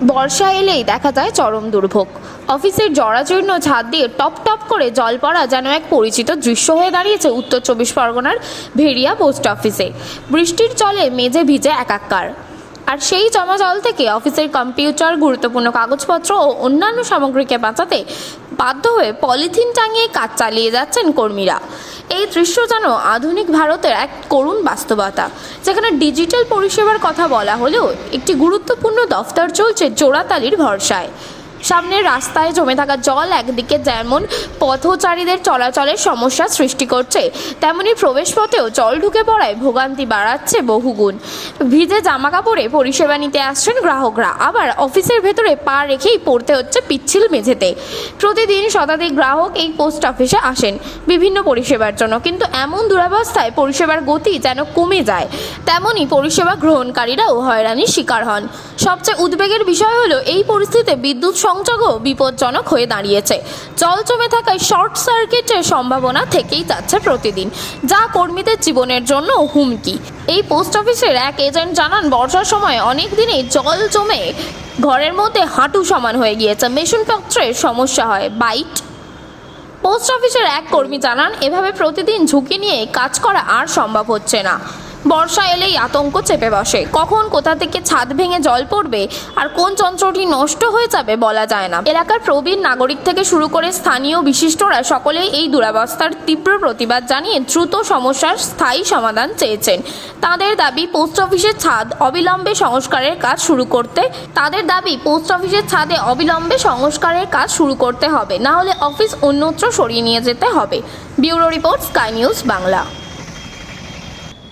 বর্ষা এলেই দেখা যায় চরম দুর্ভোগ। অফিসের জরাজীর্ণ ছাদ দিয়ে টপ টপ করে জল পড়া যেন এক পরিচিত দৃশ্য হয়ে দাঁড়িয়েছে উত্তর চব্বিশ পরগনার ভেড়িয়া পোস্ট অফিসে। বৃষ্টির জলে মেঝে ভিজে একাকার, আর সেই জমা জল থেকে অফিসের কম্পিউটার, গুরুত্বপূর্ণ কাগজপত্র ও অন্যান্য সামগ্রীকে বাঁচাতে বাধ্য হয়ে পলিথিন টাঙিয়ে কাজ চালিয়ে যাচ্ছেন কর্মীরা। এই দৃশ্য যেন আধুনিক ভারতের এক করুণ বাস্তবতা, যেখানে ডিজিটাল পরিষেবার কথা বলা হলেও একটি গুরুত্বপূর্ণ দফতর চলছে জোড়াতালির ভরসায়। সামনের রাস্তায় জমে থাকা জল একদিকে যেমন পথচারীদের চলাচলের সমস্যা সৃষ্টি করছে, তেমনি প্রবেশপথেও জল ঢুকে পড়ায় ভোগান্তি বাড়াচ্ছে বহুগুণ। ভিজে জামা কাপড়ে পরিষেবা নিতে আসছেন গ্রাহকরা, আবার অফিসের ভেতরে পা রেখেই পড়তে হচ্ছে পিচ্ছিল মেঝেতে। প্রতিদিন শতাধিক গ্রাহক এই পোস্ট অফিসে আসেন বিভিন্ন পরিষেবার জন্য, কিন্তু এমন দুরবস্থায় পরিষেবার গতি যেন কমে যায়, তেমনি পরিষেবা গ্রহণকারীরাও হয়রানির শিকার হন। সবচেয়ে উদ্বেগের বিষয় হলো এই পরিস্থিতিতে বিদ্যুৎ সংযোগও বিপজ্জনক হয়ে দাঁড়িয়েছে। জল জমে থাকায় শর্ট সার্কিটের সম্ভাবনা থেকেই যাচ্ছে প্রতিদিন, যা কর্মীদের জীবনের জন্য হুমকি। এই পোস্ট অফিসের এক এজেন্ট জানান, বর্ষার সময় অনেক দিনেই জল জমে ঘরের মধ্যে হাঁটু সমান হয়ে গিয়েছে, মেশিনপত্রের সমস্যা হয়। বাইট পোস্ট অফিসের এক কর্মী জানান, এভাবে প্রতিদিন ঝুঁকি নিয়ে কাজ করা আর সম্ভব হচ্ছে না। বর্ষা এলেই আতঙ্ক চেপে বসে, কখন কোথা থেকে ছাদ ভেঙে জল পড়বে আর কোন যন্ত্রটি নষ্ট হয়ে যাবে বলা যায় না। এলাকার প্রবীণ নাগরিক থেকে শুরু করে স্থানীয় বিশিষ্টরা সকলেই এই দুরবস্থার তীব্র প্রতিবাদ জানিয়ে দ্রুত সমস্যার স্থায়ী সমাধান চেয়েছেন। তাদের দাবি পোস্ট অফিসের ছাদ অবিলম্বে সংস্কারের কাজ শুরু করতে হবে, না হলে অফিস অন্যত্র সরিয়ে নিয়ে যেতে হবে। Bureau report, sky news Bangla.